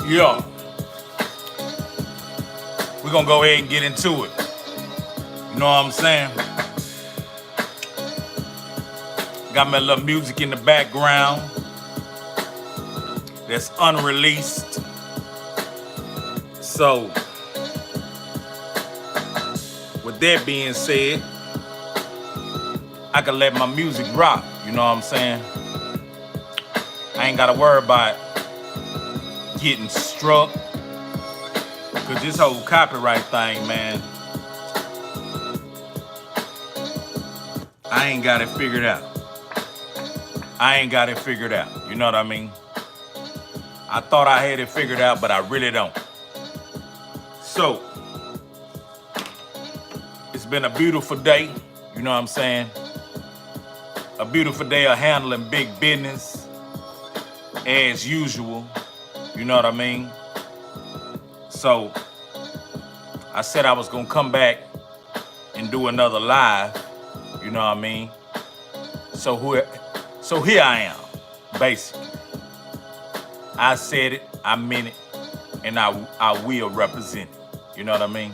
Yeah, we're gonna go ahead and get into it. You know what I'm saying? Got my little music in the background that's unreleased. So, with that being said, I can let my music rock. You know what I'm saying? I ain't gotta worry about getting struck. Cause this whole copyright thing, man, I ain't got it figured out. You know what I mean? I thought I had it figured out, but I really don't. So, it's been a beautiful day. You know what I'm saying? A beautiful day of handling big business as usual. You know what I mean? So, I said I was gonna come back and do another live. You know what I mean? So here I am, basically. I said it, I meant it, and I will represent it. You know what I mean?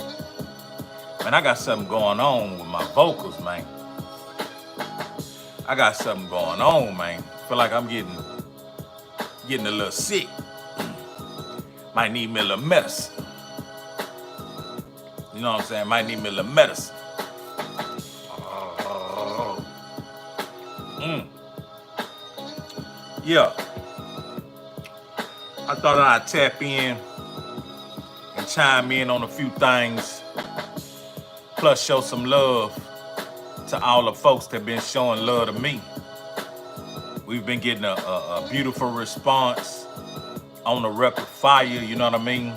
Man, I got something going on with my vocals, man. I got something going on, man. Feel like I'm getting a little sick. Might need me a little medicine. You know what I'm saying? Might need me a little medicine. Yeah. I thought I'd tap in and chime in on a few things. Plus show some love to all the folks that been showing love to me. We've been getting a beautiful response on the record Fire, you know what I mean?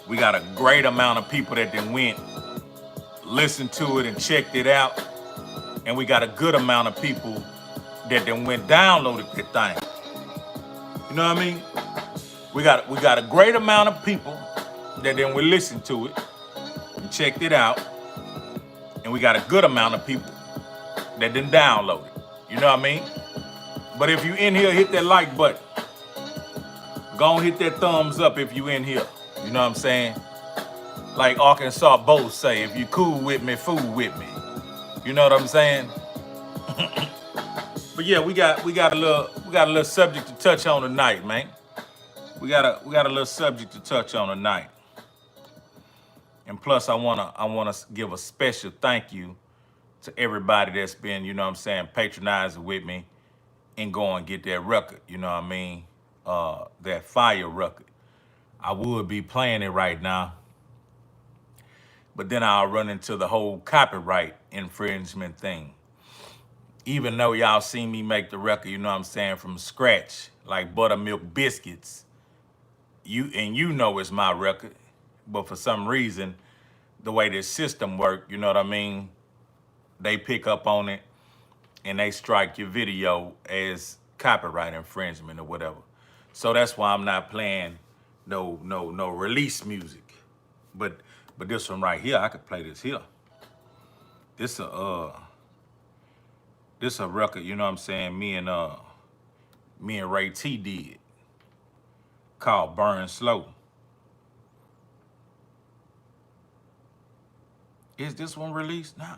We got a great amount of people that then went, listened to it and checked it out. And we got a good amount of people that then went downloaded that thing. You know what I mean? We got a great amount of people that then we listened to it and checked it out. And we got a good amount of people that didn't download it. You know what I mean? But if you in here, hit that like button. Go and hit that thumbs up if you in here. You know what I'm saying? Like Arkansas both say, if you cool with me, fool with me. You know what I'm saying? But yeah, we got a little subject to touch on tonight, man. We got a little subject to touch on tonight. And plus, I wanna give a special thank you to everybody that's been, you know what I'm saying, patronizing with me and go and get that record, you know what I mean? That Fire record. I would be playing it right now, but then I'll run into the whole copyright infringement thing. Even though y'all seen me make the record, you know what I'm saying, from scratch, like buttermilk biscuits, you know it's my record, but for some reason, the way this system work, you know what I mean, they pick up on it and they strike your video as copyright infringement or whatever. So that's why I'm not playing no release music. But this one right here, I could play this here. This a record, you know what I'm saying, me and Ray T did, called Burn Slow. Is this one released? Nah.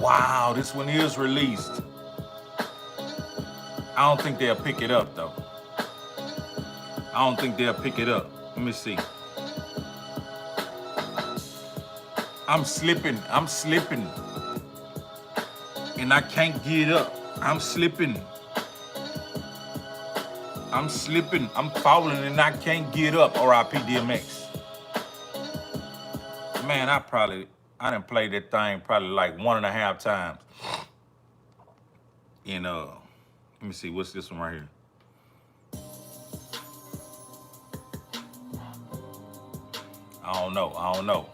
Wow, this one is released. I don't think they'll pick it up though. Let me see. I'm slipping. And I can't get up. I'm slipping. I'm falling and I can't get up. R.I.P. DMX. Man, I done played that thing probably like 1.5 times. And let me see, what's this one right here? I don't know.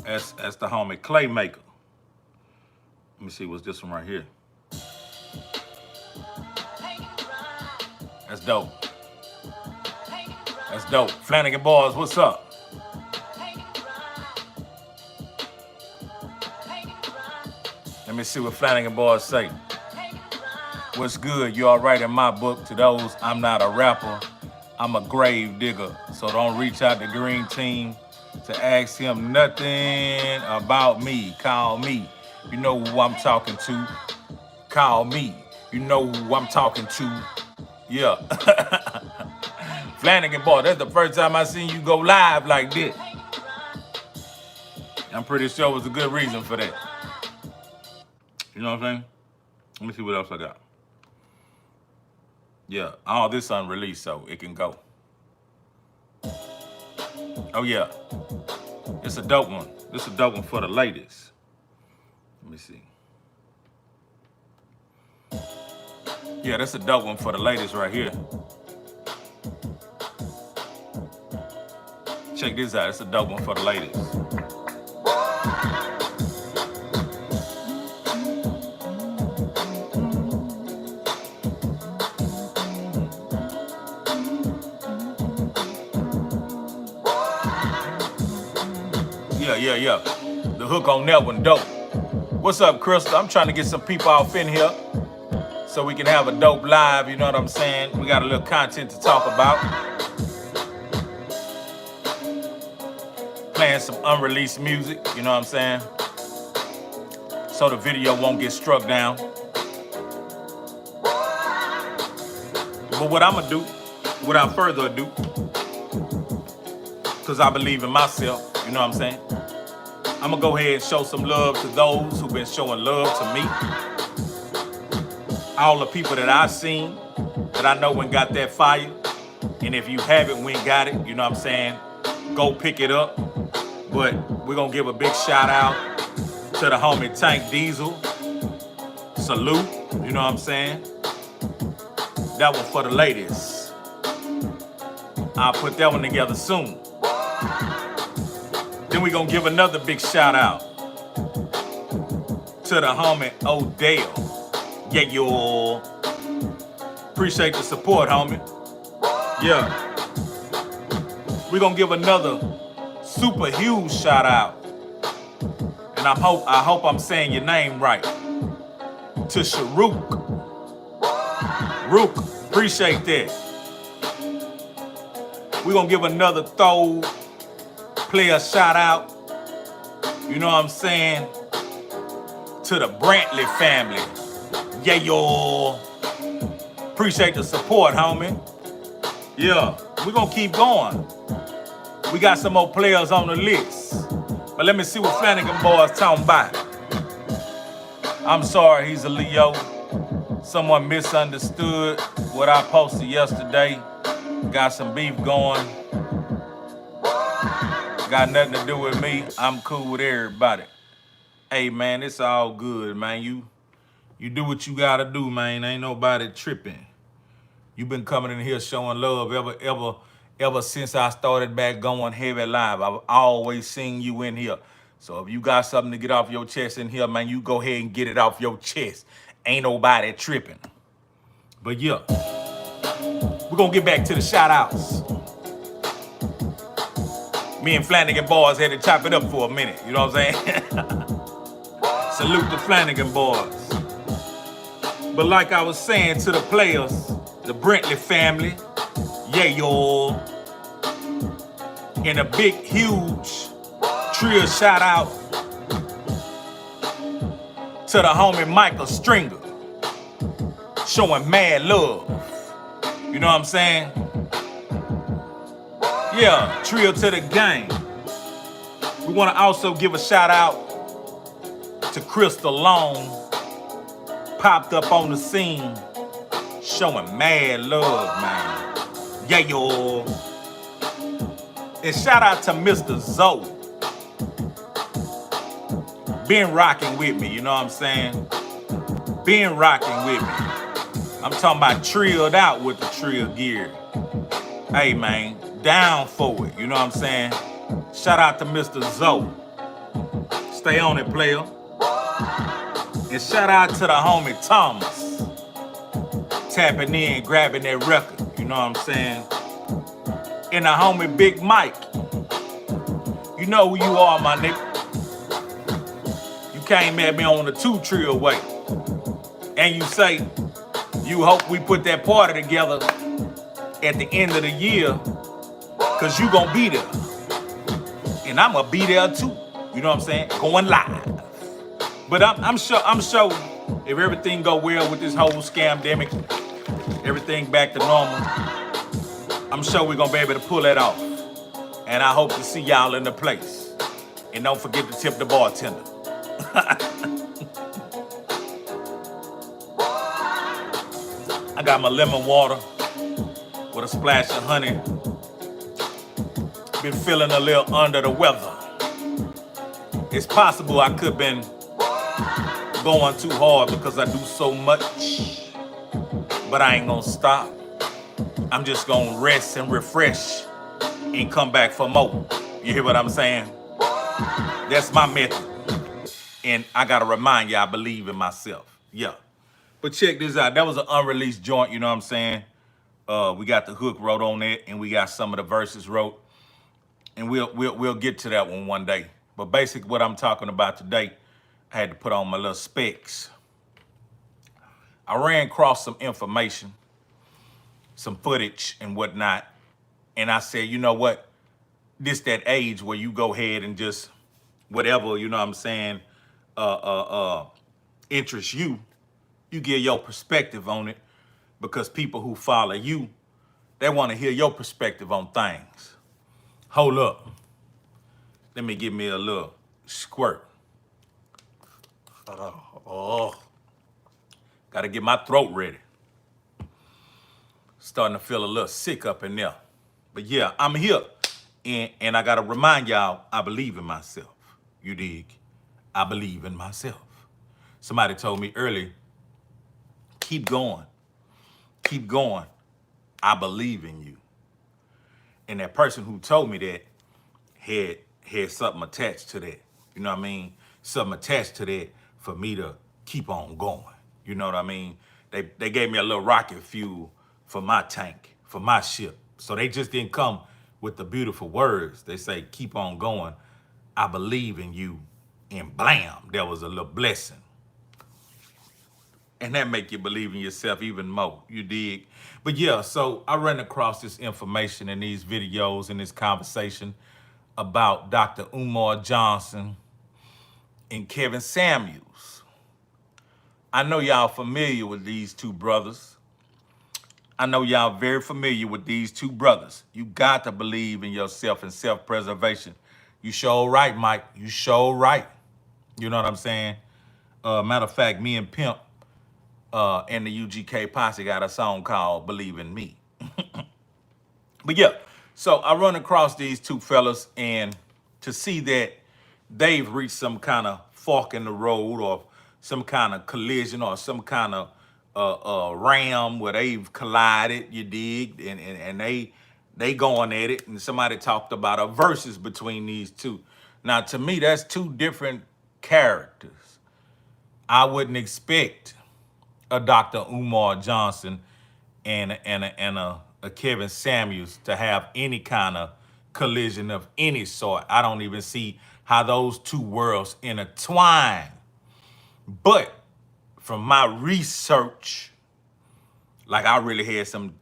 That's the homie Claymaker. Let me see, what's this one right here? That's dope. Flanagan Boys, what's up? Let me see what Flanagan Boys say. What's good? You all right in my book? To those, I'm not a rapper. I'm a grave digger. So don't reach out to Green Team to ask him nothing about me. Call me. You know who I'm talking to. Call me. You know who I'm talking to. Yeah. Flanagan, boy, that's the first time I seen you go live like this. I'm pretty sure it was a good reason for that. You know what I'm saying? Let me see what else I got. Yeah, all this unreleased, so it can go. Oh yeah, it's a dope one. This is a dope one for the ladies. Let me see. Yeah, that's a dope one for the ladies right here. Check this out. It's a dope one for the ladies. Yeah. The hook on that one, dope. What's up, Crystal? I'm trying to get some people off in here so we can have a dope live, you know what I'm saying? We got a little content to talk about. Playing some unreleased music, you know what I'm saying? So the video won't get struck down. But what I'm gonna do, without further ado, because I believe in myself, you know what I'm saying? I'm gonna go ahead and show some love to those who've been showing love to me. All the people that I've seen, that I know when got that fire. And if you haven't when got it, you know what I'm saying? Go pick it up. But we're gonna give a big shout out to the homie Tank Diesel. Salute, you know what I'm saying? That one for the ladies. I'll put that one together soon. Then we're gonna give another big shout out to the homie Odell. Yeah, yo. Appreciate the support, homie. Yeah. We're gonna give another super huge shout out. And I hope I'm saying your name right. To Sharuk. Rook, appreciate that. We're gonna give another throw player shout out, you know what I'm saying, to the Brantley family. Yeah, yo. Appreciate the support, homie. Yeah, we're gonna keep going. We got some more players on the list. But let me see what Flanagan boys talking about. I'm sorry, he's a Leo. Someone misunderstood what I posted yesterday. Got some beef going. Got nothing to do with me. I'm cool with everybody. Hey man, it's all good, man. You do what you gotta do, man. Ain't nobody tripping. You been coming in here showing love ever since I started back going heavy live. I've always seen you in here. So if you got something to get off your chest in here, man, you go ahead and get it off your chest. Ain't nobody tripping. But yeah, we're gonna get back to the shout outs. Me and Flanagan boys had to chop it up for a minute, you know what I'm saying? Salute the Flanagan boys. But like I was saying to the players, the Brantley family, yeah, yo. And a big, huge trio shout out to the homie Michael Stringer, showing mad love. You know what I'm saying? Yeah, trio to the gang. We want to also give a shout out to Crystal Long, popped up on the scene, showing mad love, man. Yeah, yo. And shout out to Mr. Zoe. Been rocking with me, you know what I'm saying? Been rocking with me. I'm talking about trilled out with the Trillgear. Hey, man, down for it, you know what I'm saying? Shout out to Mr. Zoe. Stay on it, player. And shout out to the homie Thomas. Tapping in, grabbing that record, you know what I'm saying? And the homie Big Mike. You know who you are, my nigga. You came at me on the 2 trill way. And you say, You hope we put that party together at the end of the year, cause you gonna be there. And I'm gonna be there too. You know what I'm saying? Going live. But I'm sure if everything go well with this whole scamdemic, everything back to normal, I'm sure we're gonna be able to pull that off. And I hope to see y'all in the place. And don't forget to tip the bartender. I got my lemon water with a splash of honey. Been feeling a little under the weather. It's possible I could have been going too hard because I do so much. But I ain't gonna stop. I'm just gonna rest and refresh and come back for more. You hear what I'm saying? That's my method. And I gotta remind you, I believe in myself. Yeah. But check this out. That was an unreleased joint, you know what I'm saying? We got the hook wrote on it, and we got some of the verses wrote. And we'll get to that one day. But basically what I'm talking about today, I had to put on my little specs. I ran across some information, some footage and whatnot. And I said, you know what? This that age where you go ahead and just whatever, you know what I'm saying, interests you, you give your perspective on it, because people who follow you, they want to hear your perspective on things. Hold up. Let me give me a little squirt. Oh, gotta get my throat ready. Starting to feel a little sick up in there. But yeah, I'm here. And I gotta remind y'all, I believe in myself. You dig? I believe in myself. Somebody told me earlier, keep going. Keep going. I believe in you. And that person who told me that had something attached to that. You know what I mean? Something attached to that for me to keep on going. You know what I mean? They gave me a little rocket fuel for my tank, for my ship. So they just didn't come with the beautiful words. They say, keep on going. I believe in you. And blam, there was a little blessing. And that make you believe in yourself even more. You dig? But yeah, so I ran across this information in these videos, in this conversation about Dr. Umar Johnson and Kevin Samuels. I know y'all familiar with these two brothers. I know y'all very familiar with these two brothers. You got to believe in yourself and self-preservation. You sure right, Mike. You sure right. You know what I'm saying? Matter of fact, me and Pimp and the UGK Posse got a song called Believe in Me. But yeah, so I run across these two fellas, and to see that they've reached some kind of fork in the road, or some kind of collision, or some kind of ram where they've collided, you dig, and they going at it, and somebody talked about a versus between these two. Now, to me, that's two different characters. I wouldn't expect a Dr. Umar Johnson and a Kevin Samuels to have any kind of collision of any sort. I don't even see how those two worlds intertwine. But from my research, like I really had some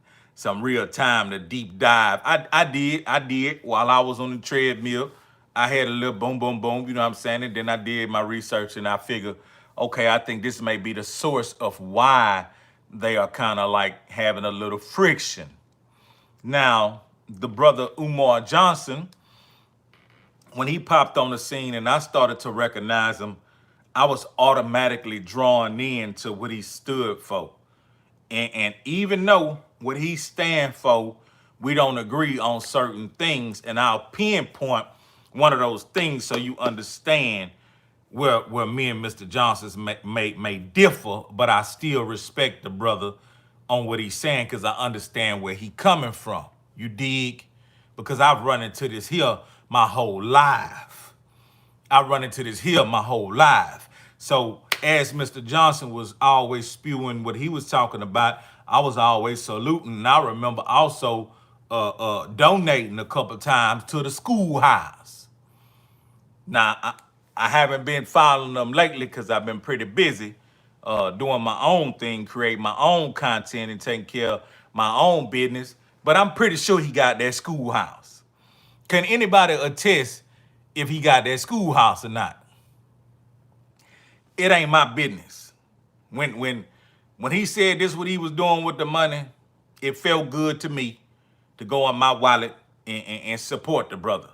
real time to deep dive. I did while I was on the treadmill. I had a little boom, boom, boom, you know what I'm saying? And then I did my research, and I figured, okay, I think this may be the source of why they are kind of like having a little friction. Now, the brother Umar Johnson, when he popped on the scene and I started to recognize him, I was automatically drawn in to what he stood for. And even though what he stand for, we don't agree on certain things, and I'll pinpoint one of those things so you understand where me and Mr. Johnson may differ, but I still respect the brother on what he's saying, because I understand where he coming from. You dig? Because I've run into this here my whole life. I run into this here my whole life. So as Mr. Johnson was always spewing what he was talking about, I was always saluting. And I remember also donating a couple times to the schoolhouse. Now, I haven't been following them lately because I've been pretty busy. doing my own thing, creating my own content and taking care of my own business. But I'm pretty sure he got that schoolhouse. Can anybody attest if he got that schoolhouse or not? It ain't my business. When he said this what he was doing with the money, it felt good to me to go on my wallet and support the brother.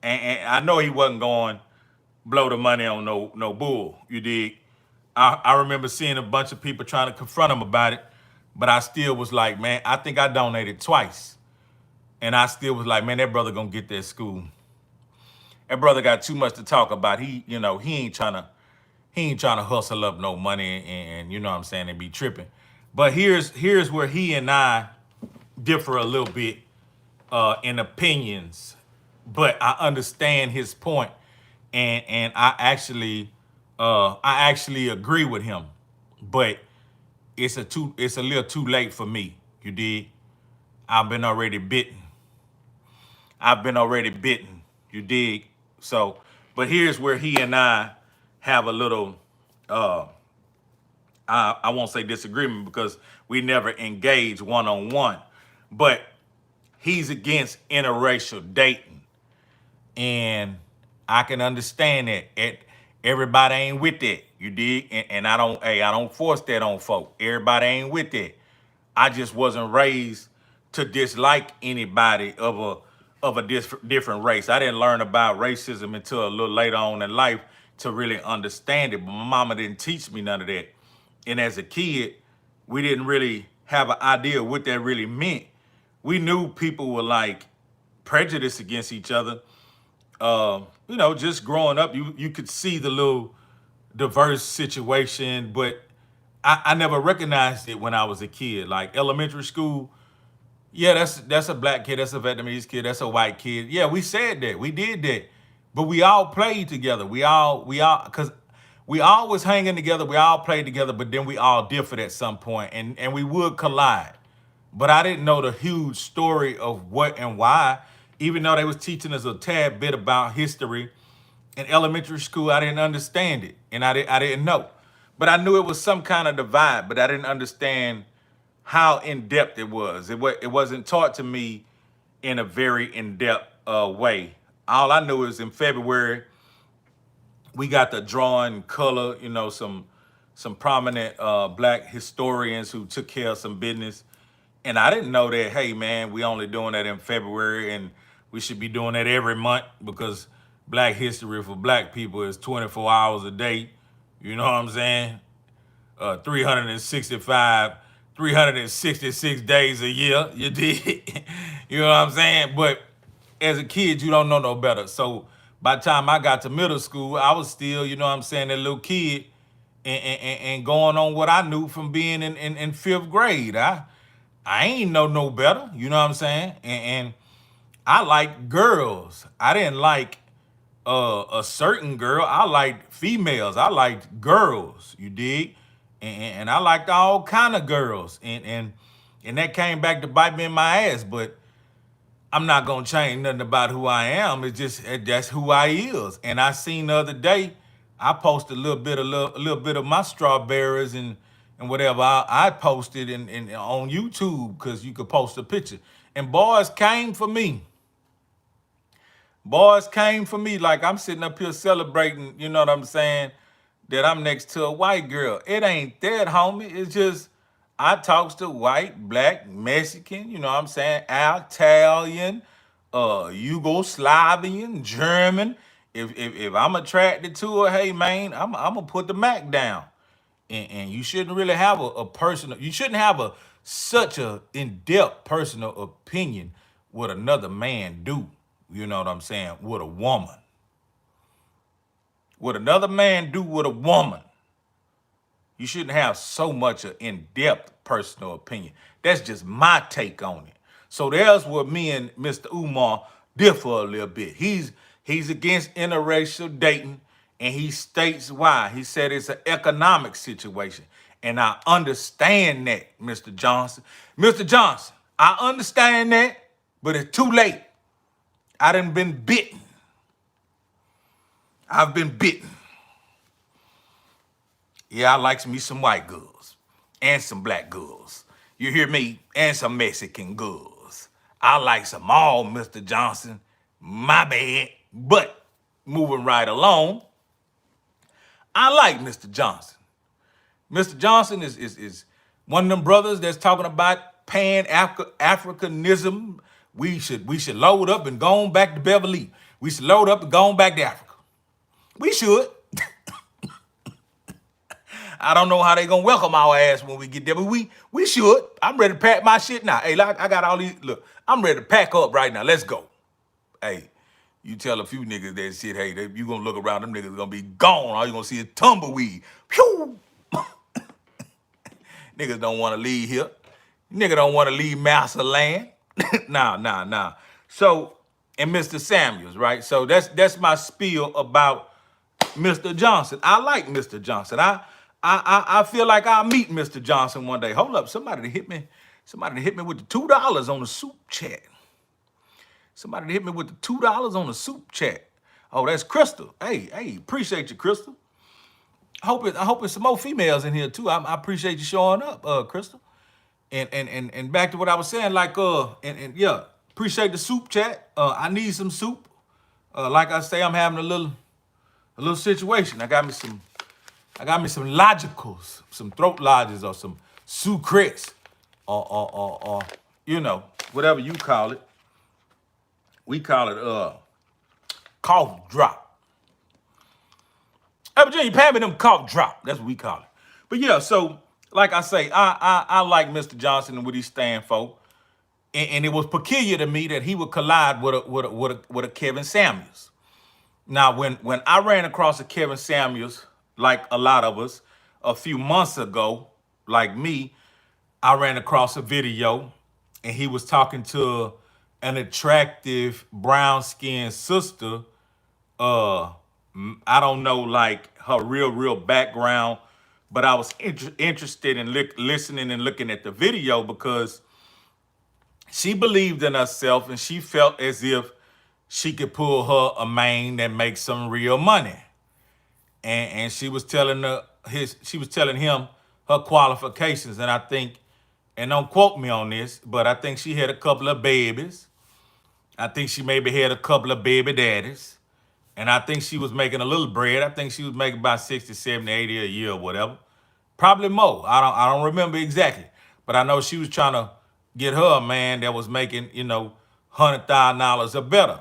And I know he wasn't going blow the money on no bull. You dig? I remember seeing a bunch of people trying to confront him about it, but I still was like, man, I think I donated twice. And I still was like, man, that brother gonna get that school. That brother got too much to talk about. He ain't trying to hustle up no money and you know what I'm saying, and be tripping. But here's where he and I differ a little bit in opinions, but I understand his point, and I actually agree with him, but it's a little too late for me. You did. I've been already bitten. I've been already bitten. You dig? So, but here's where he and I have a little I won't say disagreement because we never engage one on one, but he's against interracial dating, and I can understand that. Everybody ain't with that, you dig? And I don't force that on folk. Everybody ain't with that. I just wasn't raised to dislike anybody of a different race. I didn't learn about racism until a little later on in life to really understand it. But my mama didn't teach me none of that. And as a kid, we didn't really have an idea of what that really meant. We knew people were like prejudiced against each other. Just growing up, you could see the little diverse situation, but I never recognized it when I was a kid. Like elementary school, yeah, that's a black kid, that's a Vietnamese kid, that's a white kid. Yeah, we said that, we did that, but we all played together. Cause we all was hanging together, we all played together, but then we all differed at some point, and we would collide. But I didn't know the huge story of what and why, even though they was teaching us a tad bit about history in elementary school. I didn't understand it, and I didn't know. But I knew it was some kind of divide, but I didn't understand how in depth it was. It wasn't taught to me in a very in depth way. All I knew is in February we got the drawing color. Some prominent black historians who took care of some business, and I didn't know that. Hey man, we only doing that in February, and we should be doing that every month because Black history for Black people is 24 hours a day. You know what I'm saying? 365, 366 days a year. You did. You know what I'm saying? But as a kid, you don't know no better. So by the time I got to middle school, I was still, you know what I'm saying, that little kid and going on what I knew from being in fifth grade. I ain't know no better. You know what I'm saying? And I like girls. I didn't like a certain girl. I liked females. I liked girls. You dig? And I liked all kind of girls. And that came back to bite me in my ass. But I'm not gonna change nothing about who I am. It's just that's who I is. And I seen the other day, I posted a little bit of my strawberries and whatever I posted in on YouTube because you could post a picture. And boys came for me. Boys came for me like I'm sitting up here celebrating, you know what I'm saying, that I'm next to a white girl. It ain't that, homie. It's just I talks to white, black, Mexican, you know what I'm saying, Italian, Yugoslavian, German. If I'm attracted to her, hey man, I'm gonna put the Mac down. And you shouldn't really have a personal, you shouldn't have a such a in-depth personal opinion what another man do. You know what I'm saying? With a woman. What another man do with a woman. You shouldn't have so much an in-depth personal opinion. That's just my take on it. So there's where me and Mr. Umar differ a little bit. He's against interracial dating, and he states why. He said it's an economic situation. And I understand that, Mr. Johnson. Mr. Johnson, I understand that, but it's too late. I done been bitten. I've been bitten. Yeah, I likes me some white girls and some black girls. You hear me? And some Mexican girls. I likes them all, Mr. Johnson. My bad. But moving right along, I like Mr. Johnson. Mr. Johnson is one of them brothers that's talking about Pan-Africanism. We should load up and go on back to Beverly. We should load up and go on back to Africa. We should. I don't know how they gonna welcome our ass when we get there, but we should. I'm ready to pack my shit now. Hey, like, I got all these. Look, I'm ready to pack up right now. Let's go. Hey, you tell a few niggas that shit. Hey, you gonna look around, them niggas gonna be gone. All you gonna see is tumbleweed. Pew! Niggas don't want to leave here. Nigga don't want to leave Master Land. Nah. So, and Mr. Samuels, right? So that's my spiel about Mr. Johnson. I like Mr. Johnson. I feel like I'll meet Mr. Johnson one day. Hold up, somebody to hit me. Somebody to hit me with the $2 on the soup chat. Somebody to hit me with the $2 on the soup chat. Oh, that's Crystal. Hey, appreciate you, Crystal. I hope it's some more females in here too. I appreciate you showing up, Crystal. And back to what I was saying, like and yeah, appreciate the soup chat. I need some soup. Like I say, I'm having a little situation. I got me some logicals, some throat lodges, or some sucrets, or you know, whatever you call it. We call it cough drop. Hey, Virginia, pay me them cough drop. That's what we call it. But yeah, so like I say, I like Mr. Johnson and what he stand for, and it was peculiar to me that he would collide with a Kevin Samuels. Now, when I ran across a Kevin Samuels, like a lot of us, a few months ago, like me, I ran across a video, and he was talking to an attractive brown-skinned sister. I don't know like her real background, but I was interested in listening and looking at the video because she believed in herself and she felt as if she could pull her a man that makes some real money. And she was telling him her qualifications. And I think, and don't quote me on this, but I think she had a couple of babies. I think she maybe had a couple of baby daddies. And I think she was making a little bread. I think she was making about 60, 70, 80 a year or whatever. Probably more. I don't remember exactly. But I know she was trying to get her a man that was making, $100,000 or better.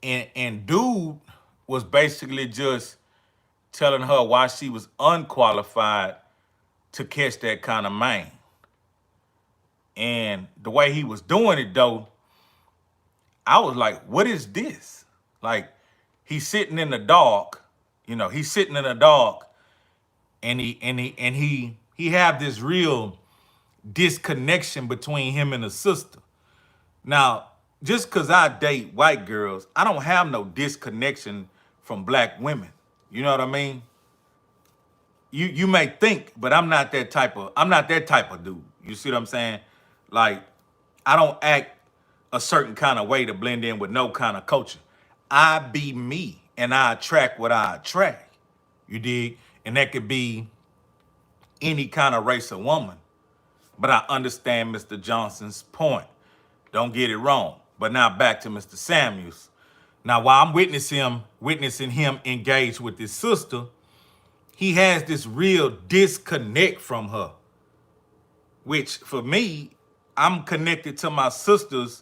And dude was basically just telling her why she was unqualified to catch that kind of man. And the way he was doing it though, I was like, what is this? Like, he's sitting in the dark, he's sitting in the dark, and he have this real disconnection between him and the sister. Now, just because I date white girls, I don't have no disconnection from black women. You know what I mean? You may think, but I'm not that type of dude. You see what I'm saying? Like, I don't act a certain kind of way to blend in with no kind of culture. I be me and I attract what I attract. You dig? And that could be any kind of race of woman. But I understand Mr. Johnson's point. Don't get it wrong. But now back to Mr. Samuels. Now, while I'm witnessing him engage with his sister, he has this real disconnect from her. Which for me, I'm connected to my sisters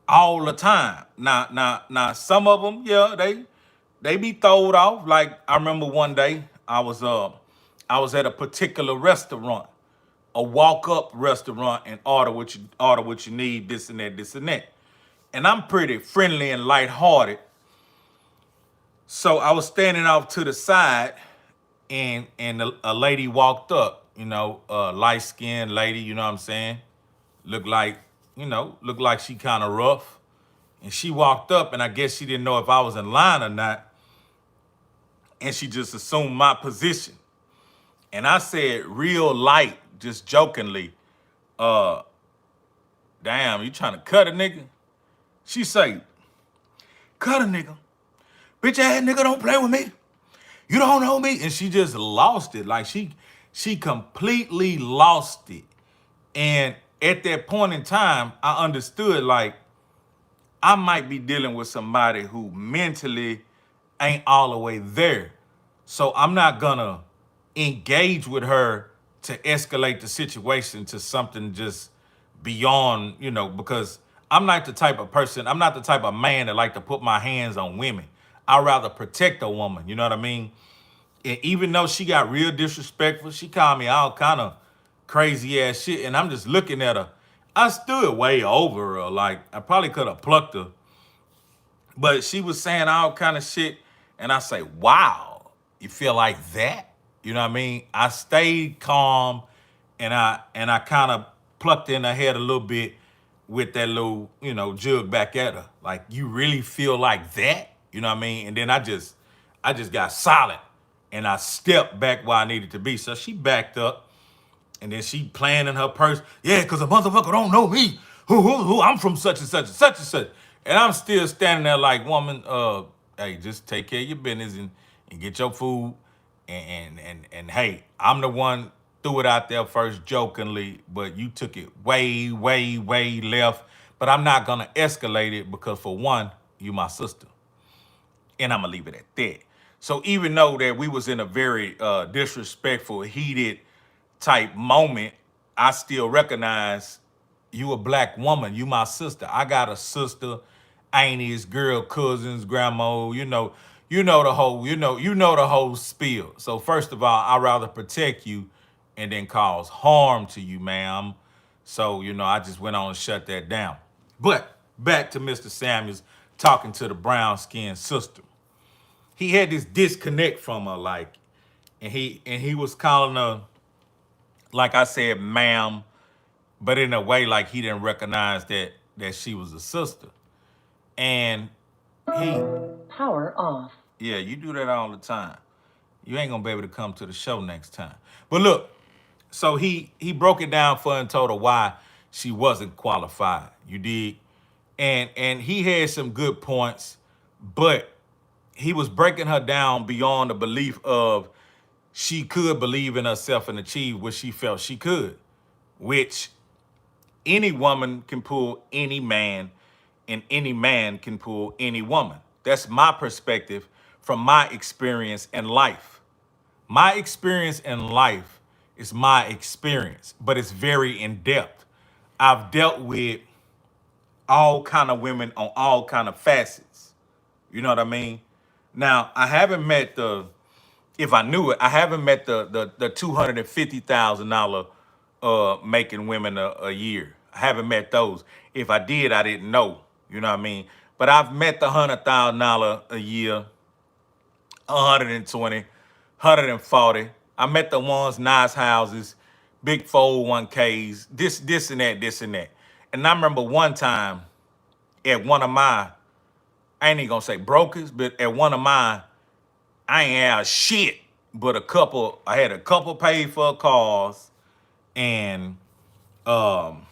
all the time. Now, some of them, yeah, they be throwed off. Like I remember one day I was at a particular restaurant, a walk-up restaurant, and order what you need, this and that. And I'm pretty friendly and lighthearted. So I was standing off to the side, and a lady walked up, a light-skinned lady, you know what I'm saying? Looked like she kind of rough. And she walked up, and I guess she didn't know if I was in line or not. And she just assumed my position. And I said real light, just jokingly, damn, you trying to cut a nigga? She say, cut a nigga. Bitch ass nigga, don't play with me. You don't know me. And she just lost it. Like she completely lost it. And at that point in time, I understood like I might be dealing with somebody who mentally ain't all the way there. So I'm not gonna engage with her to escalate the situation to something just beyond, because I'm not the type of man that like to put my hands on women. I'd rather protect a woman, you know what I mean? And even though she got real disrespectful, she called me all kind of crazy ass shit. And I'm just looking at her. I stood way over her. Like I probably could have plucked her, but she was saying all kind of shit. And I say, wow, you feel like that? You know what I mean? I stayed calm and I kind of plucked in her head a little bit with that little, jug back at her. Like, you really feel like that? You know what I mean? And then I just got silent and I stepped back where I needed to be. So she backed up and then she playing in her purse. Yeah, because a motherfucker don't know me. Who, I'm from such and such and such and such. And I'm still standing there like, woman, hey, just take care of your business and get your food. And hey, I'm the one threw it out there first jokingly, but you took it way, way, way left. But I'm not gonna escalate it because for one, you my sister. And I'm gonna leave it at that. So even though that we was in a very disrespectful, heated type moment, I still recognize you a black woman. You my sister. I got a sister, aunties, girl, cousins, grandma. You know the whole spiel. So first of all, I'd rather protect you and then cause harm to you, ma'am. So I just went on and shut that down. But back to Mr. Samuels talking to the brown skinned sister. He had this disconnect from her, like, and he was calling her, like I said, ma'am, but in a way like he didn't recognize that she was a sister. And he power off. Yeah, you do that all the time. You ain't gonna be able to come to the show next time. But look, so he broke it down for her and told her why she wasn't qualified. You dig? And he had some good points, but he was breaking her down beyond the belief of she could believe in herself and achieve what she felt she could, which any woman can pull any man, and any man can pull any woman. That's my perspective from my experience in life. My experience in life is my experience, but it's very in depth. I've dealt with all kind of women on all kind of facets. You know what I mean? Now, I haven't met if I knew it, I haven't met the $250,000 making women a year. I haven't met those. If I did, I didn't know. You know what I mean? But I've met the $100,000 a year, 120, 140. I met the ones, nice houses, big 401ks, this and that, this and that. And I remember one time at one of my, I ain't even gonna say brokers, but at one of mine, I ain't have shit, but I had a couple paid for cars and um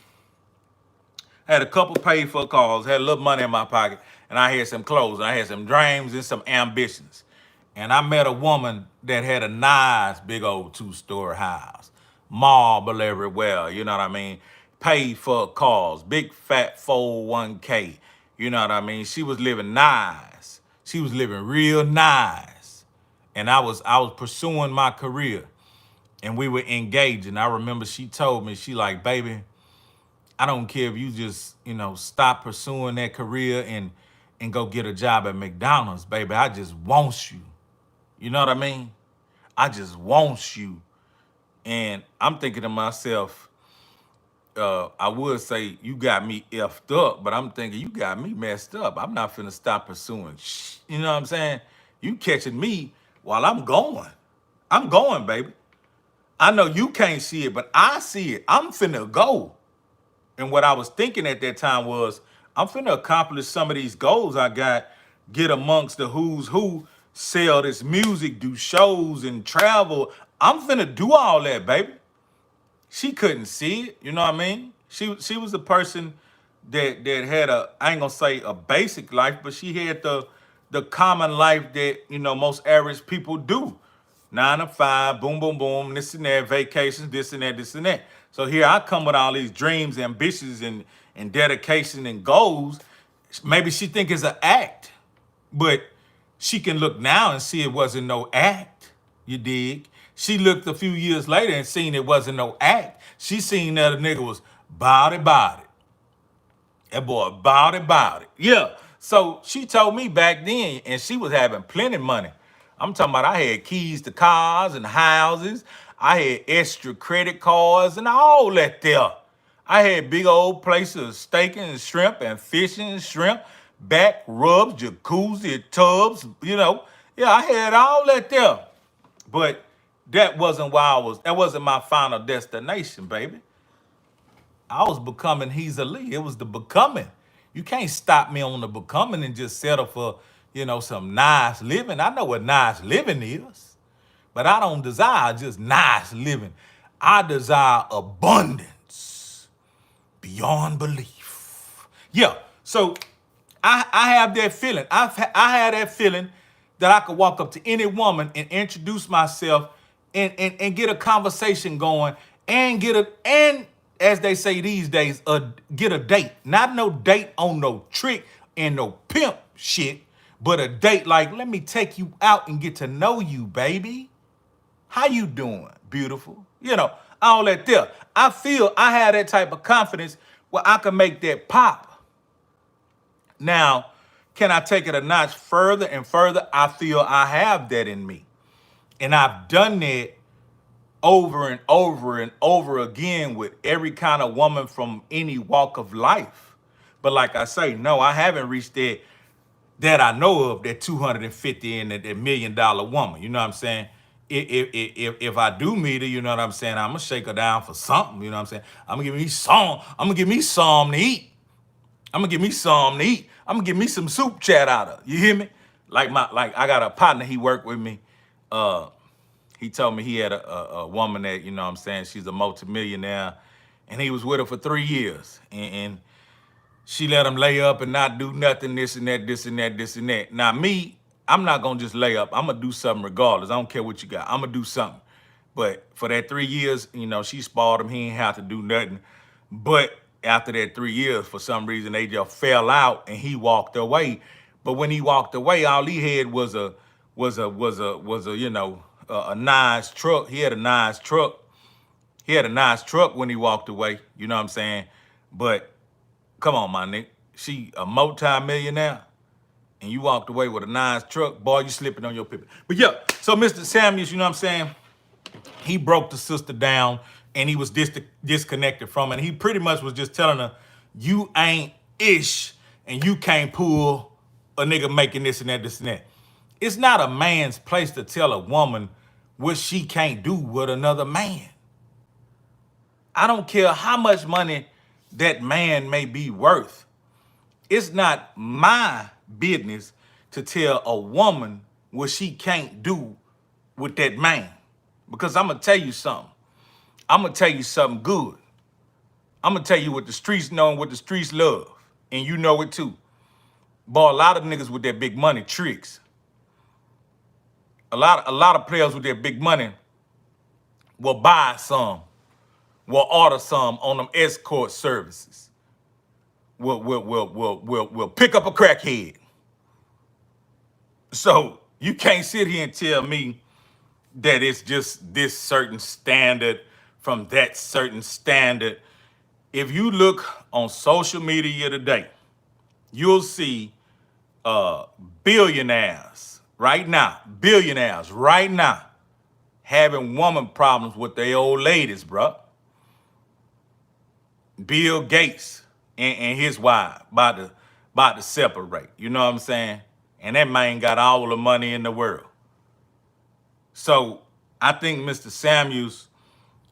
had a couple paid for cars, had a little money in my pocket, and I had some clothes, and I had some dreams and some ambitions. And I met a woman that had a nice big old 2-story house, marble everywhere, you know what I mean? Paid for cars, big fat 401k, you know what I mean? She was living nice. She was living real nice. And I was pursuing my career and we were engaging. I remember she told me, she like, baby, I don't care if you just, stop pursuing that career and go get a job at McDonald's, baby. I just want you. You know what I mean? I just want you. And I'm thinking to myself, I would say you got me effed up, but I'm thinking you got me messed up. I'm not finna stop pursuing. You know what I'm saying? You catching me while I'm going. I'm going, baby. I know you can't see it, but I see it. I'm finna go. And what I was thinking at that time was, I'm finna accomplish some of these goals I got, get amongst the who's who, sell this music, do shows and travel. I'm finna do all that, baby. She couldn't see it, you know what I mean? She was a person that had I ain't gonna say a basic life, but she had the common life that, most average people do. 9 to 5, boom, boom, boom, this and that, vacations, this and that, this and that. So here I come with all these dreams, ambitions, and dedication and goals. Maybe she think it's an act, but she can look now and see it wasn't no act. You dig? She looked a few years later and seen it wasn't no act. She seen that a nigga was bout it. That boy bout it. Yeah. So she told me back then, and she was having plenty of money. I'm talking about I had keys to cars and houses. I had extra credit cards and all that there. I had big old places of steaking and shrimp and fishing and shrimp, back rubs, jacuzzi, tubs, Yeah, I had all that there. But that wasn't that wasn't my final destination, baby. I was becoming Hezeleo. It was the becoming. You can't stop me on the becoming and just settle for, some nice living. I know what nice living is, but I don't desire just nice living. I desire abundance beyond belief. Yeah. So I have that feeling. I had that feeling that I could walk up to any woman and introduce myself and get a conversation going and as they say these days, get a date. Not no date on no trick and no pimp shit, but a date like, let me take you out and get to know you, baby. How you doing, beautiful? All that there. I feel I have that type of confidence where I can make that pop. Now, can I take it a notch further and further? I feel I have that in me. And I've done that over and over and over again with every kind of woman from any walk of life. But like I say, no, I haven't reached that I know of, that 250 and that $1 million woman. You know what I'm saying? If I do meet her, you know what I'm saying, I'm gonna shake her down for something. You know what I'm saying? I'm gonna give me some to eat. I'm gonna give me some to eat. I'm gonna give me some soup chat out of her. You hear me? Like I got a partner, he worked with me. He told me he had a woman that, you know what I'm saying, she's a multimillionaire, and he was with her for 3 years. And she let him lay up and not do nothing, this and that, this and that, this and that. Now me, I'm not gonna just lay up. I'm gonna do something regardless. I don't care what you got. I'm gonna do something. But for that 3 years, she spoiled him. He ain't have to do nothing. But after that 3 years, for some reason, they just fell out and he walked away. But when he walked away, all he had was a nice truck. He had a nice truck. He had a nice truck when he walked away. You know what I'm saying? But come on, my nigga. She a multi-millionaire, and you walked away with a nice truck. Boy, you slipping on your pippin. But yeah, so Mr. Samuels, you know what I'm saying? He broke the sister down, and he was disconnected from it. And he pretty much was just telling her, you ain't ish, and you can't pull a nigga making this and that, this and that. It's not a man's place to tell a woman what she can't do with another man. I don't care how much money that man may be worth. It's not my business to tell a woman what she can't do with that man. Because I'm going to tell you something. I'm going to tell you something good. I'm going to tell you what the streets know and what the streets love. And you know it too. Boy, a lot of niggas with that big money tricks. A lot of players with their big money will buy some, will order some on them escort services. Will pick up a crackhead. So you can't sit here and tell me that it's just this certain standard from that certain standard. If you look on social media today, you'll see billionaires right now having woman problems with their old ladies, bro. Bill Gates and his wife about to separate. You know what I'm saying? And that man got all the money in the world. So I think Mr. Samuels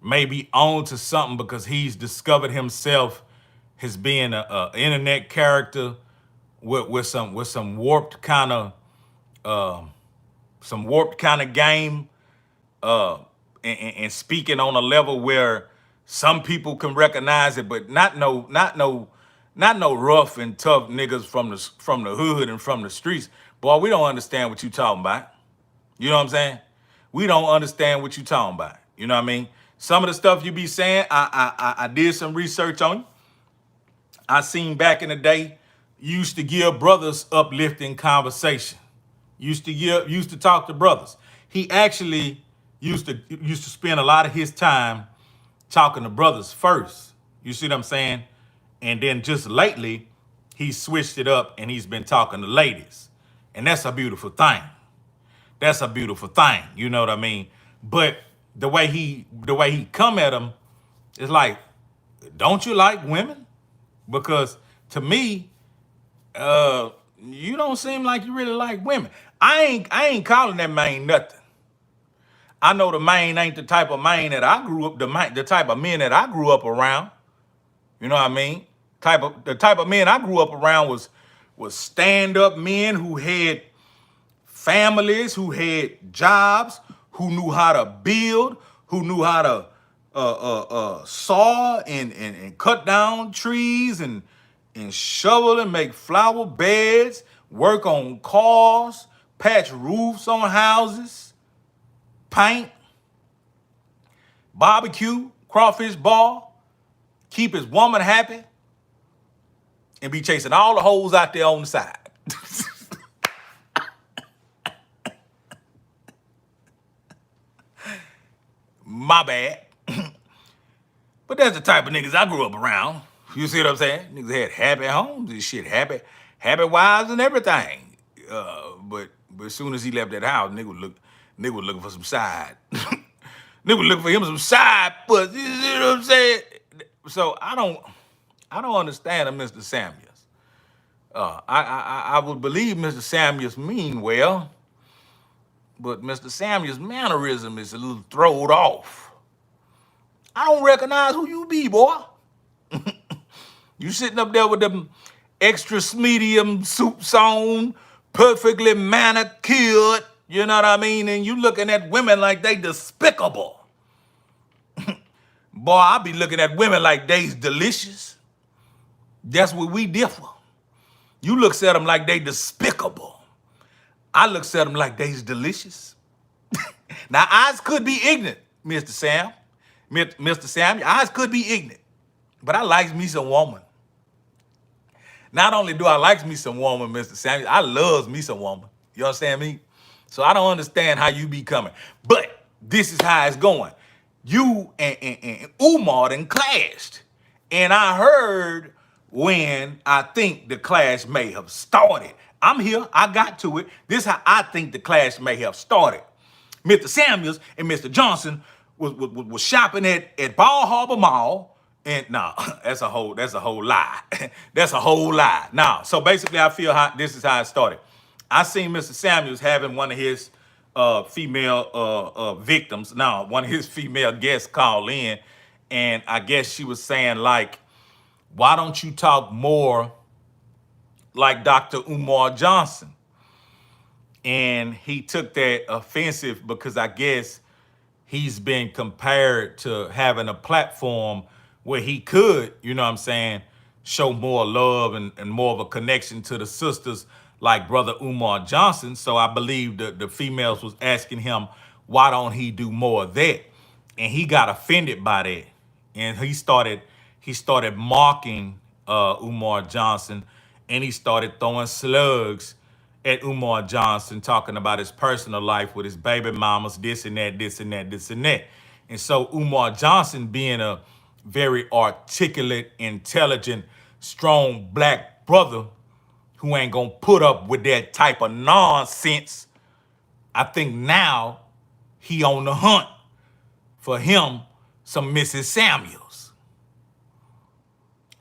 may be on to something because he's discovered himself as being a internet character with some warped kind of game, and speaking on a level where some people can recognize it, but not no rough and tough niggas from the hood and from the streets, Boy, we don't understand what you talking about. You know what I'm saying? We don't understand what you talking about. You know what I mean? Some of the stuff you be saying, I did some research on you. I seen back in the day, you used to give brothers uplifting conversation. Used to talk to brothers. He actually used to spend a lot of his time talking to brothers first. You see what I'm saying? And then just lately, he switched it up and he's been talking to ladies. And that's a beautiful thing. That's a beautiful thing. You know what I mean? But the way he come at them is like, don't you like women? Because to me, you don't seem like you really like women. I ain't calling that man nothing. I know the man ain't the type of man that I grew up, the type of men that I grew up around. You know what I mean? The type of men I grew up around was stand-up men who had families, who had jobs, who knew how to build, who knew how to saw and cut down trees and shovel and make flower beds, work on cars, patch roofs on houses, paint, barbecue, crawfish ball, keep his woman happy, and be chasing all the hoes out there on the side. My bad. But that's the type of niggas I grew up around. You see what I'm saying? Niggas had happy homes and shit, happy wives and everything. But as soon as he left that house, nigga was looking for some side. Nigga was looking for him some side pussy. You see what I'm saying? So I don't understand him, Mr. Samuels. I would believe Mr. Samuels mean well, but Mr. Samuels' mannerism is a little throwed off. I don't recognize who you be, boy. You sitting up there with them extra medium suits on, perfectly manicured, you know what I mean? And you looking at women like they despicable. Boy, I be looking at women like they's delicious. That's where we differ. You looks at them like they despicable. I looks at them like they's delicious. Now, eyes could be ignorant, Mr. Sam. Mr. Sam, your eyes could be ignorant. But I likes me some woman. Not only do I like me some woman, Mr. Samuel, I loves me some woman. You understand me? So I don't understand how you be coming. But this is how it's going. You and Umar done clashed. And I heard when I think the clash may have started. I'm here. I got to it. This is how I think the clash may have started. Mr. Samuels and Mr. Johnson was shopping at Ball Harbor Mall. And no, that's a whole lie. That's a whole lie. Now, so basically, I feel this is how it started. I seen Mr. Samuels having one of his female victims. Now, one of his female guests call in, and I guess she was saying like, "Why don't you talk more like Dr. Umar Johnson?" And he took that offensive because I guess he's been compared to having a platform where he could, you know what I'm saying, show more love and more of a connection to the sisters like Brother Umar Johnson. So I believe the females was asking him, why don't he do more of that? And he got offended by that. And he started mocking Umar Johnson, and he started throwing slugs at Umar Johnson, talking about his personal life with his baby mamas, this and that, this and that, this and that. And so Umar Johnson, being a very articulate, intelligent, strong black brother who ain't gonna put up with that type of nonsense, I think now he on the hunt for him some Mrs. Samuels.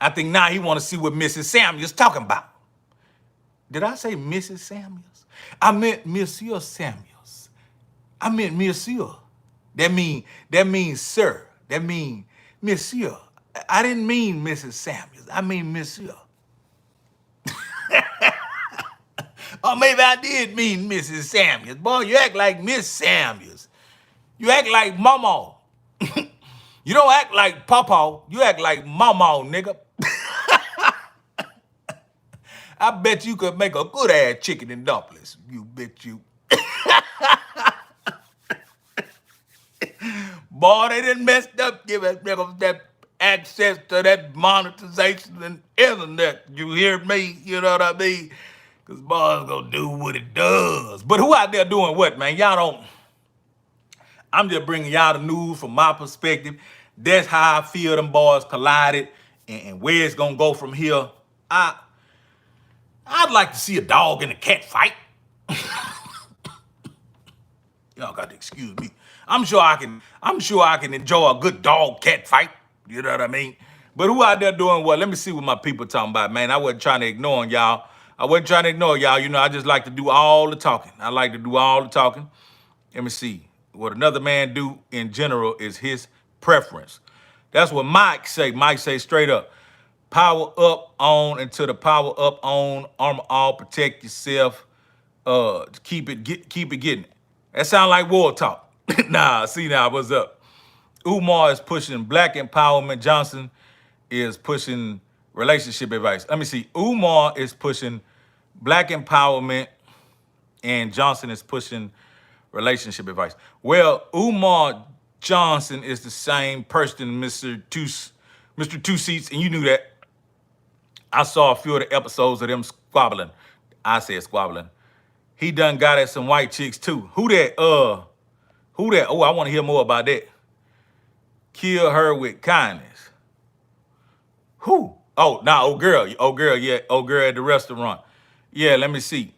I think now he want to see what Mrs. Samuels talking about. Did I say Mrs. Samuels? I meant Monsieur Samuels. I meant Monsieur. That means sir. That means Monsieur. I didn't mean Mrs. Samuels. I mean Monsieur. Or maybe I did mean Mrs. Samuels. Boy, you act like Miss Samuels. You act like Mama. You don't act like Papa. You act like Mama, nigga. I bet you could make a good ass chicken and dumplings. You bet you. Boy, they done messed up giving niggas that access to that monetization and internet. You hear me? You know what I mean? Because boys gonna do what it does. But who out there doing what, man? Y'all don't. I'm just bringing y'all the news from my perspective. That's how I feel them boys collided and where it's gonna go from here. I'd like to see a dog and a cat fight. Y'all got to excuse me. I'm sure I can enjoy a good dog cat fight. You know what I mean? But who out there doing what? Let me see what my people talking about, man. I wasn't trying to ignore y'all. I wasn't trying to ignore y'all. You know, I just like to do all the talking. I like to do all the talking. Let me see. What another man do in general is his preference. That's what Mike say. Mike say straight up. Power up on until the power up on, armor all, protect yourself. Keep it getting it. That sound like war talk. Nah, see now what's up. Umar is pushing black empowerment. Johnson is pushing relationship advice. Let me see. Umar is pushing black empowerment and Johnson is pushing relationship advice. Well, Umar Johnson is the same person, Mr. Two Seats, and you knew that. I saw a few of the episodes of them squabbling. I said squabbling. He done got at some white chicks too. Who that? Who that? Oh, I want to hear more about that. Kill her with kindness. Who? Oh, nah, old girl, yeah, old girl at the restaurant. Yeah, let me see.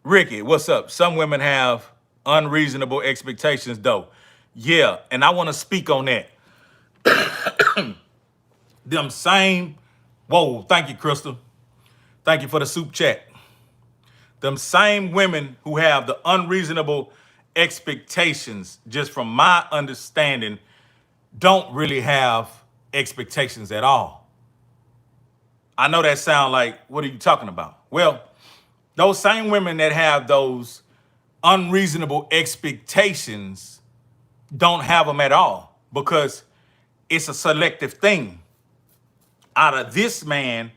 Ricky, what's up? Some women have unreasonable expectations though. Yeah, and I want to speak on that. Them same, whoa, thank you, Crystal. Thank you for the soup chat. Them same women who have the unreasonable expectations, just from my understanding, don't really have expectations at all. I know that sound like, what are you talking about? Well, those same women that have those unreasonable expectations don't have them at all because it's a selective thing. Out of this man,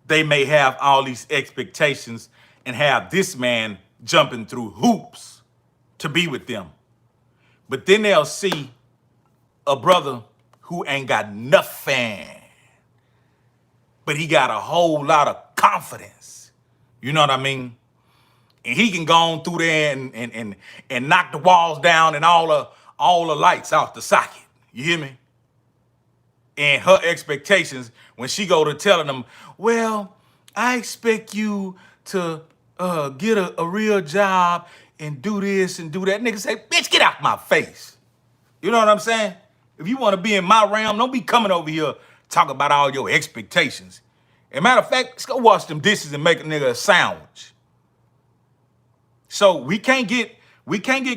they may have all these expectations and have this man jumping through hoops to be with them. But then they'll see a brother who ain't got nothing, but he got a whole lot of confidence. You know what I mean? And he can go on through there and knock the walls down and all the lights out the socket. You hear me? And her expectations, when she go to telling them, well, I expect you to get a real job and do this and do that. Nigga say, bitch, get out my face. You know what I'm saying? If you want to be in my realm, don't be coming over here talking about all your expectations. As a matter of fact, let's go wash them dishes and make a nigga a sandwich. So we can't get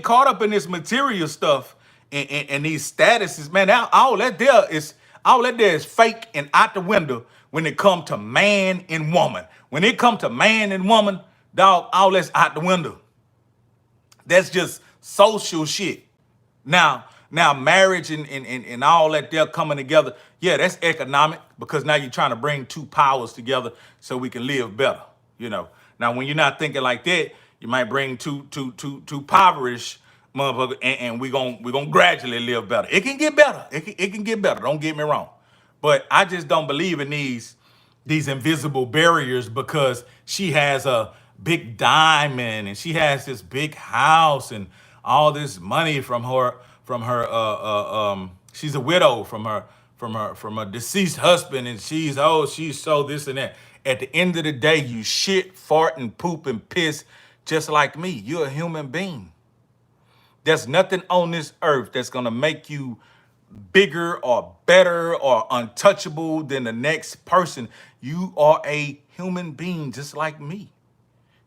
caught up in this material stuff and these statuses, man. All that there is fake and out the window when it come to man and woman. When it come to man and woman, dog, all that's out the window. That's just social shit. Now marriage and all that they're coming together, yeah, that's economic because now you're trying to bring two powers together so we can live better, you know. Now, when you're not thinking like that, you might bring two impoverished motherfuckers and we're gonna gradually live better. It can get better. It can get better. Don't get me wrong. But I just don't believe in these invisible barriers because she has a big diamond and she has this big house and all this money from her she's a widow from a deceased husband and she's so this and that. At the end of the day, you shit, fart, and poop and piss just like me. You're a human being. There's nothing on this earth that's gonna make you bigger or better or untouchable than the next person. You are a human being just like me.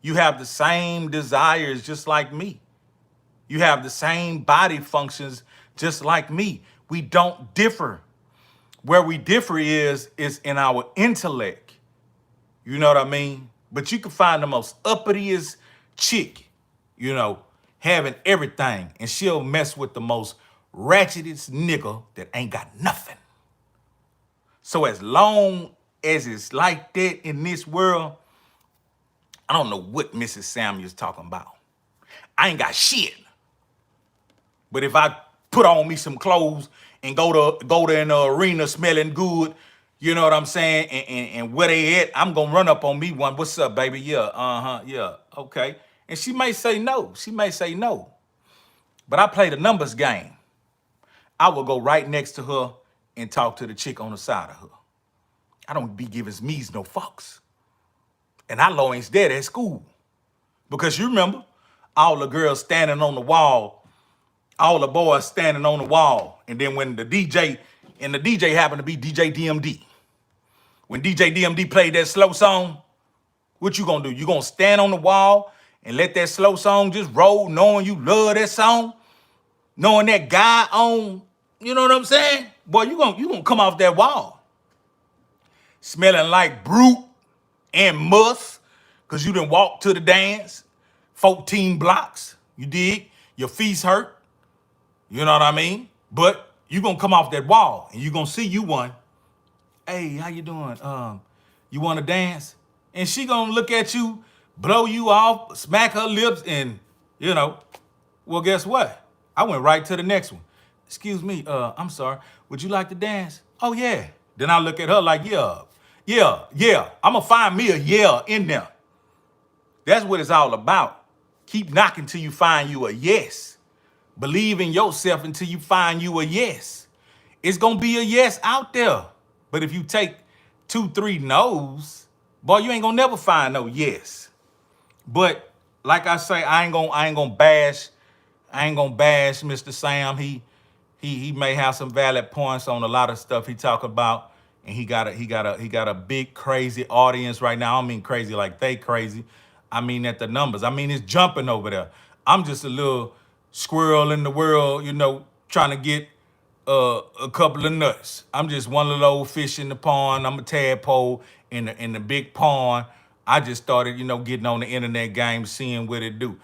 You have the same desires just like me. You have the same body functions just like me. We don't differ. Where we differ is in our intellect. You know what I mean? But you can find the most uppitiest chick, you know, having everything, and she'll mess with the most ratchetest nigga that ain't got nothing. So as long as it's like that in this world, I don't know what Mrs. Samuel's talking about. I ain't got shit. But if I put on me some clothes and go to in the arena smelling good, you know what I'm saying, and where they at, I'm gonna run up on me one. What's up, baby? Yeah, yeah, okay. And she may say no. She may say no. But I play the numbers game. I will go right next to her and talk to the chick on the side of her. I don't be giving me's no fucks. And I low ain't dead at school. Because you remember, all the girls standing on the wall, all the boys standing on the wall. And then when the DJ happened to be DJ DMD. When DJ DMD played that slow song, what you gonna do? You gonna stand on the wall and let that slow song just roll, knowing you love that song? Knowing that guy on, you know what I'm saying? Boy, you gonna come off that wall. Smelling like brute and must, because you done walked to the dance 14 blocks. You dig? Your feet hurt. You know what I mean? But you gonna come off that wall and you gonna see you one. Hey, how you doing? You wanna dance? And she gonna look at you, blow you off, smack her lips, and you know, well, guess what? I went right to the next one. Excuse me, I'm sorry. Would you like to dance? Oh yeah. Then I look at her like, yeah. I'ma find me a yeah in there. That's what it's all about. Keep knocking till you find you a yes. Believe in yourself until you find you a yes. It's gonna be a yes out there. But if you take 2, 3 no's, boy, you ain't gonna never find no yes. But like I say, I ain't gonna bash Mr. Sam. He may have some valid points on a lot of stuff he talk about, and he got a big crazy audience right now. I don't mean crazy like they crazy. I mean at the numbers. I mean it's jumping over there. I'm just a little squirrel in the world, you know, trying to get a couple of nuts. I'm just one little old fish in the pond. I'm a tadpole in the big pond. I just started, you know, getting on the internet game, seeing what it do.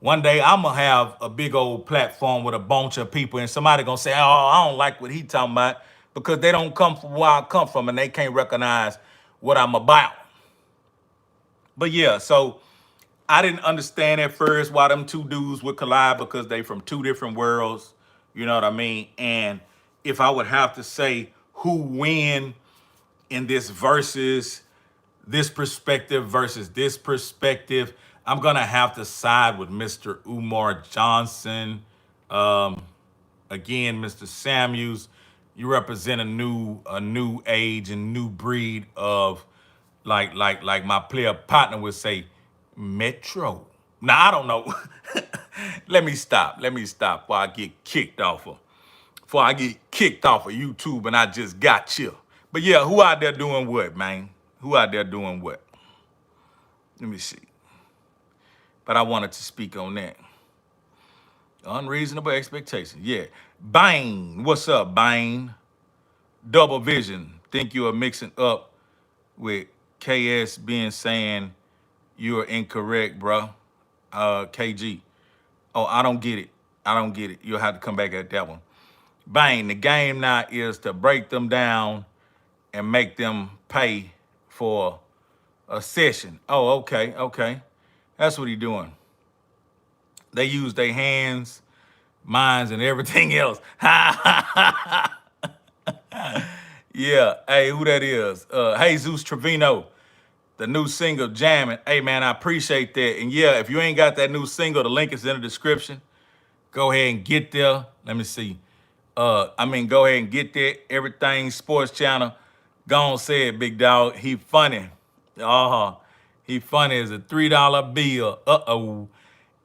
One day I'm gonna have a big old platform with a bunch of people, and somebody gonna say, "Oh, I don't like what he talking about," because they don't come from where I come from, and they can't recognize what I'm about. But yeah, so I didn't understand at first why them two dudes would collide because they from two different worlds. You know what I mean? And if I would have to say who win in this versus this perspective versus this perspective, I'm gonna have to side with Mr. Umar Johnson. Um, Again, Mr. Samuels, you represent a new age and new breed of like my player partner would say, Metro. Now I don't know. Let me stop before I get kicked off of YouTube and I just got you. But yeah, who out there doing what, man? Who out there doing what? Let me see. But I wanted to speak on that. Unreasonable expectations. Yeah. Bane. What's up, Bane? Double vision. Think you are mixing up with KS being saying you are incorrect, bro. KG. Oh, I don't get it. You'll have to come back at that one. Bang, the game now is to break them down and make them pay for a session. Oh, okay. That's what he's doing. They use their hands, minds, and everything else. Yeah, hey, who that is? Jesus Trevino, the new single, Jamming. Hey, man, I appreciate that. And yeah, if you ain't got that new single, the link is in the description. Go ahead and get there. Let me see. Go ahead and get there. Everything Sports Channel. Go on, say it, big dog. He funny. He funny as a $3 bill.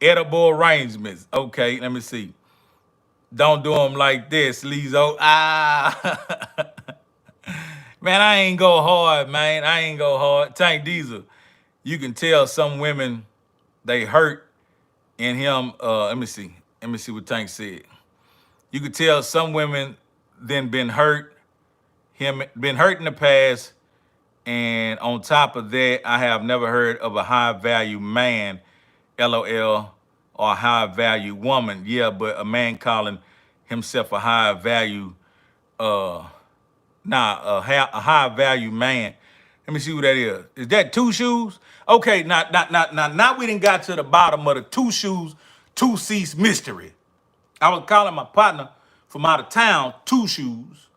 Edible arrangements. Okay, let me see. Don't do them like this, Lizzo. Man, I ain't go hard, man. I ain't go hard. Tank Diesel. You can tell some women they hurt in him. Let me see. Let me see what Tank said. You could tell some women then been hurt in the past, and on top of that, I have never heard of a high value man, LOL, or a high value woman. Yeah, but a man calling himself a high value, a high value man. Let me see what that is. Is that two shoes? Okay, now we done got to the bottom of the two shoes, two seats mystery. I was calling my partner from out of town two shoes,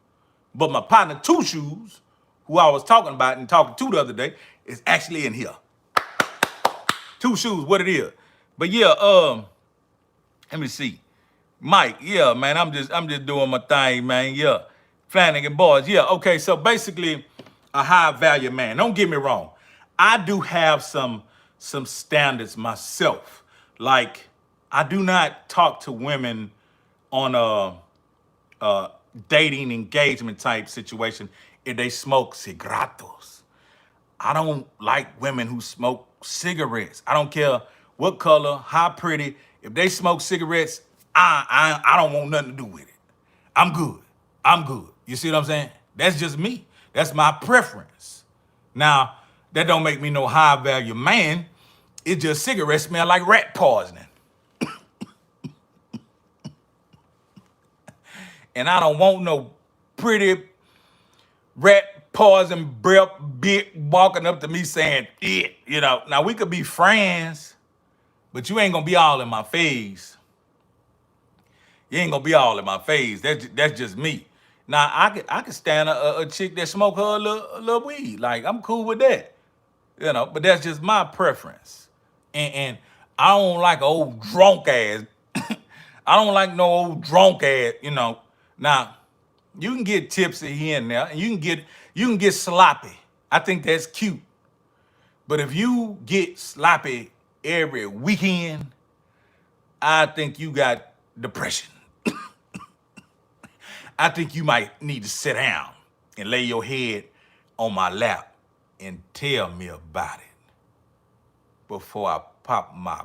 but my partner two shoes, who I was talking about and talking to the other day, is actually in here. Two shoes, what it is. But yeah, let me see. Mike, yeah, man, I'm just doing my thing, man. Yeah. Flanagan boys. Yeah, okay. So basically a high value man. Don't get me wrong. I do have some standards myself. Like I do not talk to women on a dating engagement type situation if they smoke cigarros. I don't like women who smoke cigarettes. I don't care what color, how pretty. If they smoke cigarettes, I don't want nothing to do with it. I'm good. I'm good. You see what I'm saying? That's just me. That's my preference. Now, that don't make me no high value man. It just cigarettes smell like rat poisoning. And I don't want no pretty rat poison breath bit walking up to me saying it. You know, now we could be friends, but you ain't gonna be all in my face. You ain't gonna be all in my face. That's just me. Now I could stand a chick that smoke her a little weed. Like I'm cool with that. You know, but that's just my preference. And I don't like old drunk ass. I don't like no old drunk ass, you know. Now, you can get tipsy here and there, and you can get sloppy. I think that's cute. But if you get sloppy every weekend, I think you got depression. I think you might need to sit down and lay your head on my lap and tell me about it before I pop my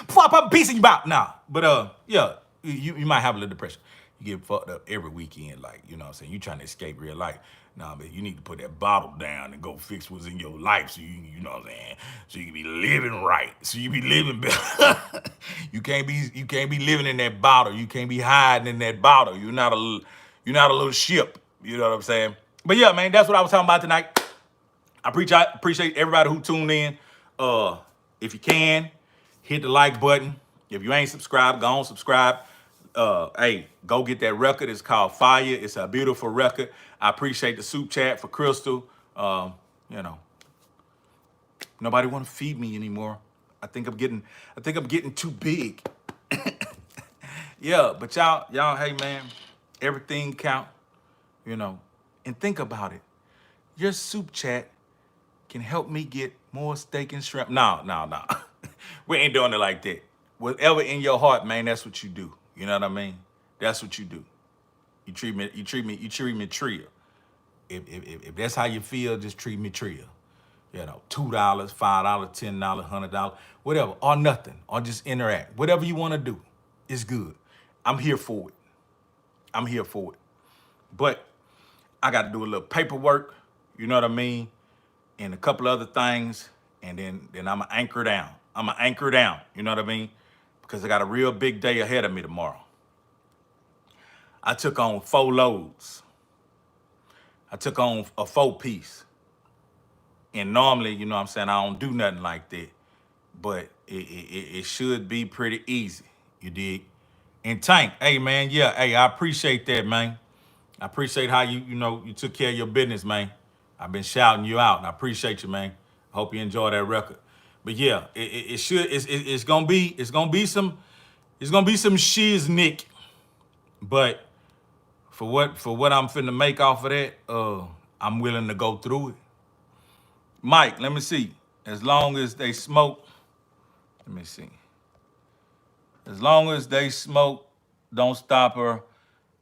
before I pop a piece in your mouth. Nah, but yeah, you might have a little depression. You get fucked up every weekend, like you know what I'm saying. You trying to escape real life. Nah, but you need to put that bottle down and go fix what's in your life, so you know what I'm saying. So you can be living right. So you be living better. you can't be living in that bottle. You can't be hiding in that bottle. You're not a little ship. You know what I'm saying. But yeah, man, that's what I was talking about tonight. I appreciate everybody who tuned in. If you can, hit the like button. If you ain't subscribed, go on subscribe. Hey, go get that record. It's called Fire. It's a beautiful record. I appreciate the soup chat for Crystal. You know, nobody want to feed me anymore. I think I'm getting too big. Yeah, but y'all, hey man, everything count. You know, and think about it. Your soup chat can help me get more steak and shrimp. No. We ain't doing it like that. Whatever in your heart, man, that's what you do. You know what I mean? That's what you do. You treat me trill. If that's how you feel, just treat me trill. You know, $2, $5, $10, $100, whatever, or nothing, or just interact. Whatever you want to do, it's good. I'm here for it. I'm here for it. But I got to do a little paperwork. You know what I mean? And a couple other things, and then I'm going to anchor down. You know what I mean? Because I got a real big day ahead of me tomorrow. I took on 4 loads. I took on a 4-piece. And normally, you know what I'm saying, I don't do nothing like that. But it should be pretty easy. You dig? And Tank, hey man, yeah, hey, I appreciate that, man. I appreciate how you took care of your business, man. I've been shouting you out, and I appreciate you, man. I hope you enjoy that record. But yeah, it's gonna be some shiznick. But for what I'm finna make off of that, I'm willing to go through it. Mike, let me see. As long as they smoke, let me see. As long as they smoke, don't stop her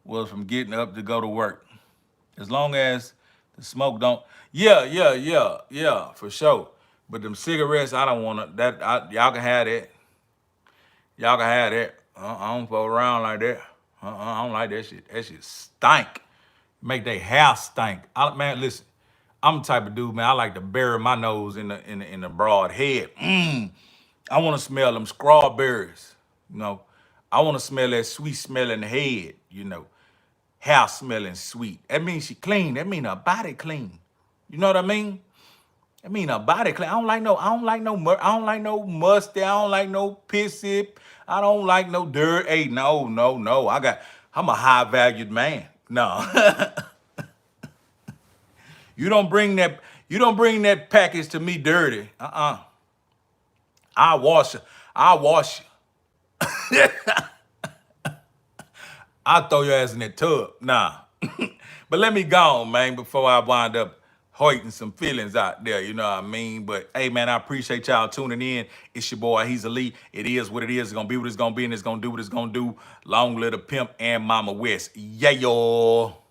from getting up to go to work. As long as the smoke don't. Yeah, for sure. But them cigarettes, I don't want to. Y'all can have that. Y'all can have that. I don't fuck around like that. I don't like that shit. That shit stink. Make their hair stink. Man, listen. I'm the type of dude, man. I like to bury my nose in the broad head. I want to smell them strawberries. You know, I want to smell that sweet smell in the head. You know, house smelling sweet. That means she clean. That mean her body clean. You know what I mean? I mean her body clean. I don't like no musty. I don't like no pissy. I don't like no dirt. Hey, no. I'm a high valued man. No. You don't bring that package to me dirty. I'll wash it. I'll wash you. I'll throw your ass in that tub. Nah. But let me go on, man, before I wind up hurting some feelings out there, you know what I mean? But hey, man, I appreciate y'all tuning in. It's your boy, Hezeleo. It is what it is. It's gonna be what it's gonna be, and it's gonna do what it's gonna do. Long live the pimp and Mama West. Yeah, y'all.